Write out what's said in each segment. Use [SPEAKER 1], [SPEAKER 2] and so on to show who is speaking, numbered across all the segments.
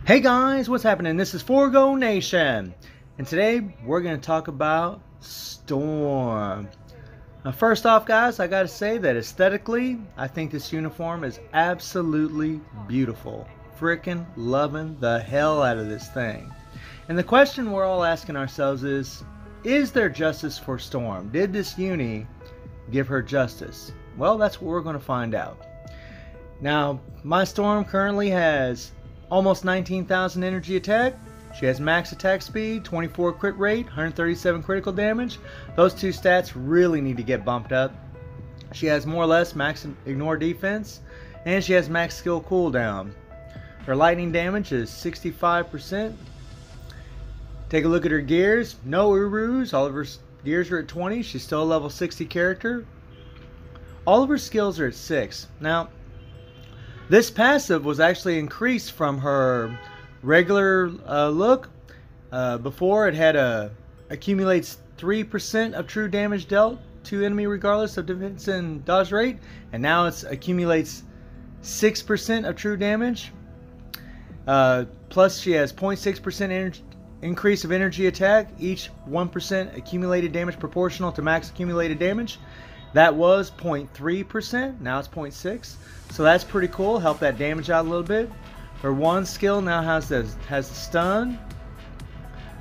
[SPEAKER 1] Hey guys, what's happening? This is Forgo Nation, and today we're going to talk about Storm. Now, first off, guys, I got to say that aesthetically, I think this uniform is absolutely beautiful. Freaking loving the hell out of this thing. And the question we're all asking ourselves is there justice for Storm? Did this uni give her justice? Well, that's what we're going to find out. Now, my Storm currently has almost 19,000 energy attack. She has max attack speed, 24 crit rate, 137 critical damage. Those two stats really need to get bumped up. She has more or less max ignore defense, and she has max skill cooldown. Her lightning damage is 65%. Take a look at her gears. No Urus. All of her gears are at 20. She's still a level 60 character. All of her skills are at 6. Now, this passive was actually increased from her regular look. Before, it had accumulates 3% of true damage dealt to enemy regardless of defense and dodge rate, and now it accumulates 6% of true damage. Plus, she has 0.6% increase of energy attack, each 1% accumulated damage proportional to max accumulated damage. That was 0.3%, now it's 0.6%, so that's pretty cool. Help that damage out a little bit. Her 1 skill now has the stun.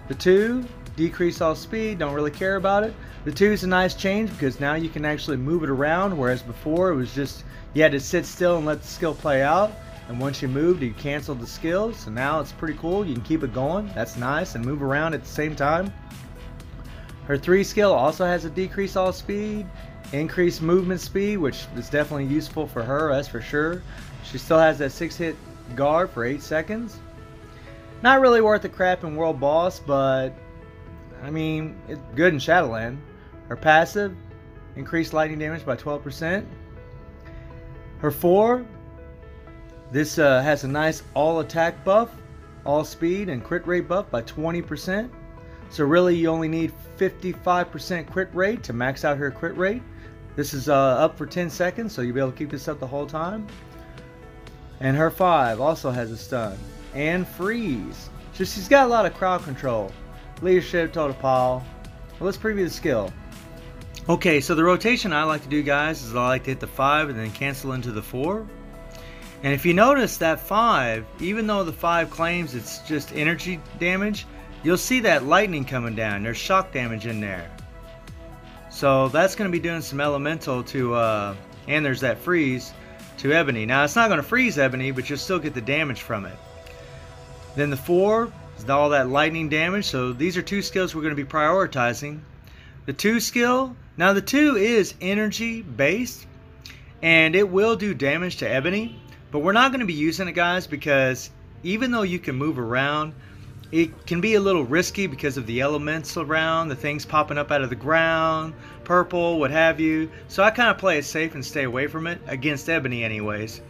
[SPEAKER 1] The 2, decrease all speed, don't really care about it. The 2 is a nice change because now you can actually move it around, whereas before it was just you had to sit still and let the skill play out, and once you moved you canceled the skill. So now it's pretty cool, you can keep it going, that's nice, and move around at the same time. Her 3 skill also has a decrease all speed, increased movement speed, which is definitely useful for her, that's for sure. She still has that 6-hit guard for 8 seconds. Not really worth the crap in World Boss, but I mean, it's good in Shadowland. Her passive, increased lightning damage by 12%. Her 4, this has a nice all attack buff, all speed, and crit rate buff by 20%. So really you only need 55% crit rate to max out her crit rate. This is up for 10 seconds, so you'll be able to keep this up the whole time. And her 5 also has a stun and freeze. So she's got a lot of crowd control, leadership, total pile. Well, let's preview the skill. Okay, so the rotation I like to do, guys, is I like to hit the 5 and then cancel into the 4. And if you notice that 5, even though the 5 claims it's just energy damage, you'll see that lightning coming down. There's shock damage in there. So that's going to be doing some elemental to, and there's that freeze to Ebony. Now it's not going to freeze Ebony, but you'll still get the damage from it. Then the 4 is all that lightning damage. So these are 2 skills we're going to be prioritizing. The 2 skill, now the 2 is energy based, and it will do damage to Ebony, but we're not going to be using it, guys, because even though you can move around, it can be a little risky because of the elements around, the things popping up out of the ground, purple, what have you. So I kind of play it safe and stay away from it, against Ebony anyways.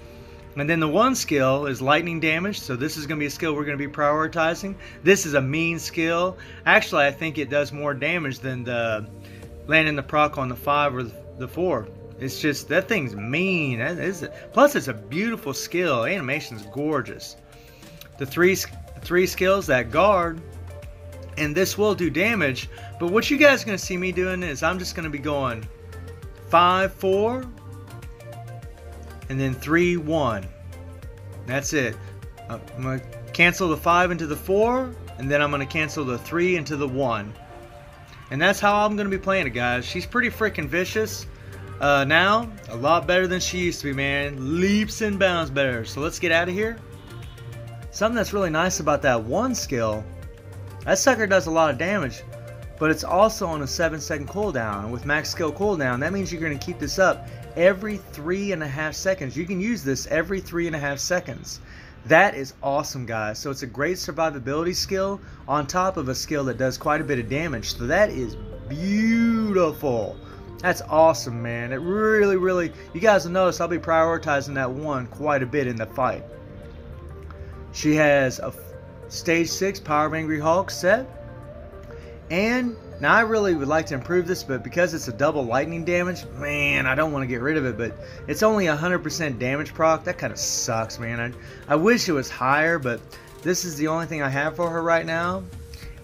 [SPEAKER 1] And then the 1 skill is lightning damage, so this is going to be a skill we're going to be prioritizing. This is a mean skill. Actually, I think it does more damage than the landing the proc on the 5 or the 4. It's just, that thing's mean. Plus it's a beautiful skill. Animation's gorgeous. The 3 skills, that guard, and this will do damage, but what you guys are going to see me doing is I'm just going to be going 5-4 and then 3-1. That's it. I'm going to cancel the 5 into the 4, and then I'm going to cancel the 3 into the 1, and that's how I'm going to be playing it, guys. She's pretty freaking vicious now, a lot better than she used to be, man. Leaps and bounds better. So let's get out of here. Something that's really nice about that 1 skill, that sucker does a lot of damage, but it's also on a 7-second cooldown. And with max skill cooldown, that means you're going to keep this up every 3.5 seconds. You can use this every 3.5 seconds. That is awesome, guys. So it's a great survivability skill on top of a skill that does quite a bit of damage. So that is beautiful. That's awesome, man. It really, you guys will notice I'll be prioritizing that 1 quite a bit in the fight. She has a Stage 6 Power of Angry Hulk set. And now I really would like to improve this, but because it's a double lightning damage, man, I don't want to get rid of it. But it's only 100% damage proc. That kind of sucks, man. I wish it was higher, but This is the only thing I have for her right now.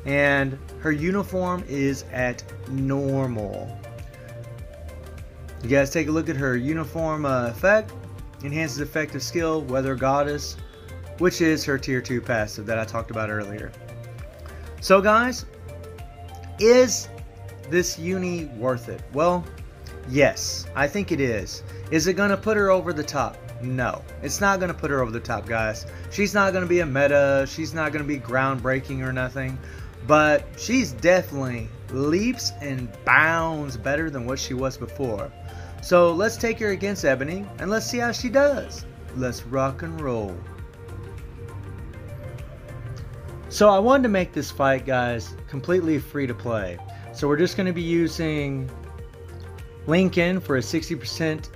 [SPEAKER 1] And her uniform is at normal. You guys take a look at her uniform effect. Enhances effective skill, Weather Goddess, which is her tier 2 passive that I talked about earlier. So guys, is this uni worth it? Well, yes, I think it is. Is it going to put her over the top? No, it's not going to put her over the top, guys. She's not going to be a meta. She's not going to be groundbreaking or nothing. But she's definitely leaps and bounds better than what she was before. So let's take her against Ebony and let's see how she does. Let's rock and roll. So I wanted to make this fight, guys, completely free to play. So we're just going to be using Lincoln for a 60%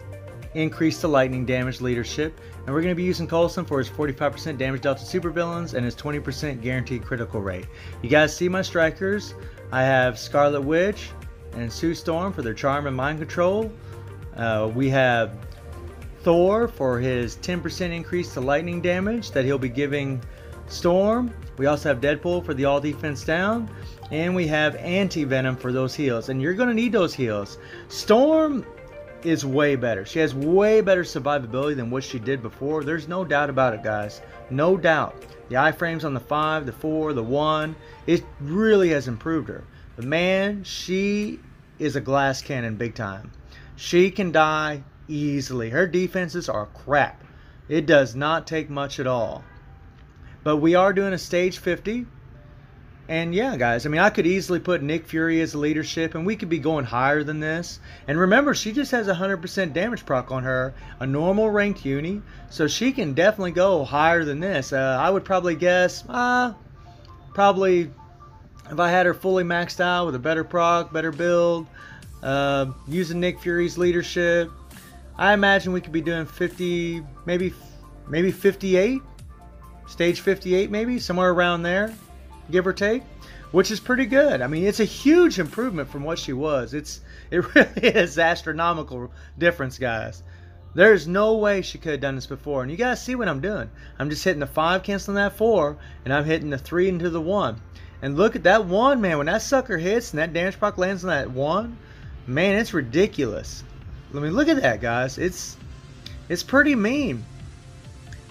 [SPEAKER 1] increase to lightning damage leadership. And we're going to be using Coulson for his 45% damage dealt to supervillains and his 20% guaranteed critical rate. You guys see my strikers. I have Scarlet Witch and Sue Storm for their charm and mind control. We have Thor for his 10% increase to lightning damage that he'll be giving Storm. We also have Deadpool for the all defense down. And we have Anti-Venom for those heals. And you're going to need those heals. Storm is way better. She has way better survivability than what she did before. There's no doubt about it, guys. No doubt. The iframes on the 5, the 4, the 1, it really has improved her. But man, she is a glass cannon big time. She can die easily. Her defenses are crap. It does not take much at all. But we are doing a stage 50. And yeah, guys, I mean, I could easily put Nick Fury as a leadership, and we could be going higher than this. And remember, she just has 100% damage proc on her, a normal ranked uni, so she can definitely go higher than this. I would probably guess, probably if I had her fully maxed out with a better proc, better build, using Nick Fury's leadership, I imagine we could be doing 50, maybe 58, stage 58 maybe, somewhere around there, give or take, which is pretty good. I mean, it's a huge improvement from what she was. It really is astronomical difference, guys. There's no way she could have done this before. And you guys see what I'm doing. I'm just hitting the 5, canceling that 4, and I'm hitting the 3 into the 1. And look at that 1, man. When that sucker hits and that damage proc lands on that 1, man, it's ridiculous. I mean, look at that, guys. It's pretty mean.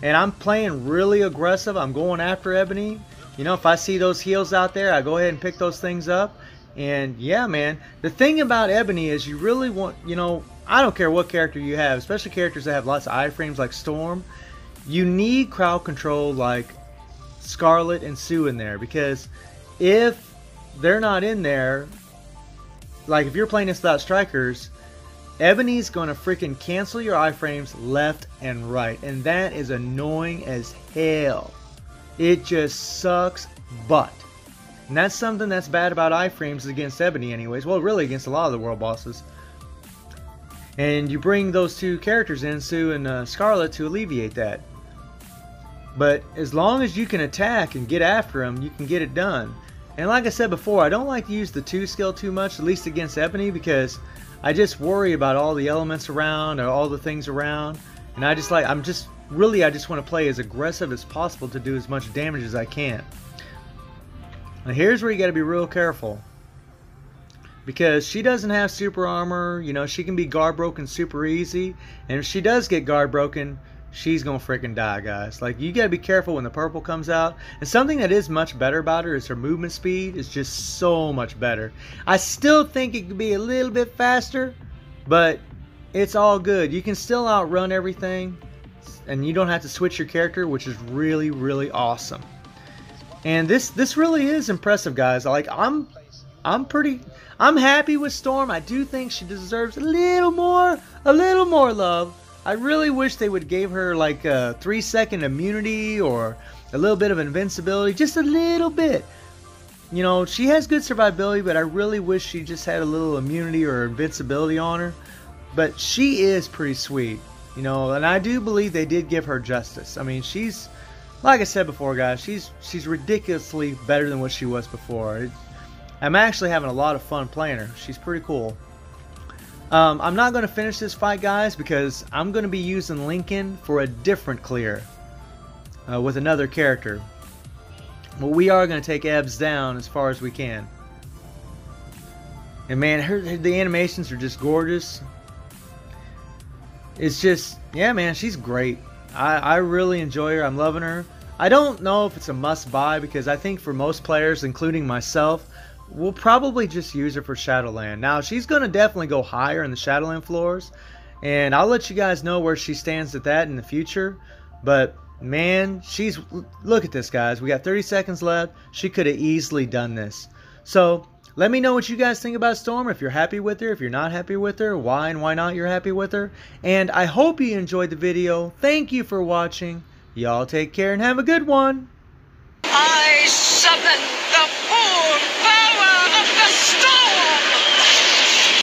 [SPEAKER 1] And I'm playing really aggressive. I'm going after Ebony. You know, if I see those heals out there, I go ahead and pick those things up. And yeah, man, the thing about Ebony is you really want, you know, I don't care what character you have, especially characters that have lots of iframes like Storm. You need crowd control like Scarlet and Sue in there, because if they're not in there, like if you're playing this without strikers, Ebony's going to freaking cancel your iframes left and right, and that is annoying as hell. It just sucks butt. And that's something that's bad about iframes against Ebony anyways. Well, really against a lot of the world bosses. And you bring those two characters in, Sue and Scarlet, to alleviate that. But as long as you can attack and get after them, you can get it done. And like I said before, I don't like to use the 2 skill too much, at least against Ebony, because I just worry about all the elements around or all the things around. And I just like, I just want to play as aggressive as possible to do as much damage as I can. Now here's where you got to be real careful, because she doesn't have super armor. You know, she can be guard broken super easy, and if she does get guard broken, she's gonna freaking die, guys. Like, you gotta be careful when the purple comes out. And something that is much better about her is her movement speed is just so much better. I still think it could be a little bit faster, but it's all good. You can still outrun everything, and you don't have to switch your character, which is really, really awesome. And this really is impressive, guys. Like, I'm happy with Storm. I do think she deserves a little more love. I really wish they would give her like a 3-second immunity or a little bit of invincibility, just a little bit. You know, she has good survivability, but I really wish she just had a little immunity or invincibility on her. But she is pretty sweet, you know, and I do believe they did give her justice. I mean, she's, like I said before, guys, she's ridiculously better than what she was before. I'm actually having a lot of fun playing her. She's pretty cool. I'm not going to finish this fight, guys, because I'm going to be using Lincoln for a different clear with another character. But we are going to take Ebs down as far as we can. And man, the animations are just gorgeous. It's just, yeah, man, she's great. I really enjoy her. I'm loving her. I don't know if it's a must-buy because I think for most players, including myself, we'll probably just use her for Shadowland. Now, she's going to definitely go higher in the Shadowland floors, and I'll let you guys know where she stands at that in the future. But man, look at this, guys. We got 30 seconds left. She could have easily done this. So let me know what you guys think about Storm. If you're happy with her, if you're not happy with her, why and why not you're happy with her. And I hope you enjoyed the video. Thank you for watching. Y'all take care and have a good one.
[SPEAKER 2] I summon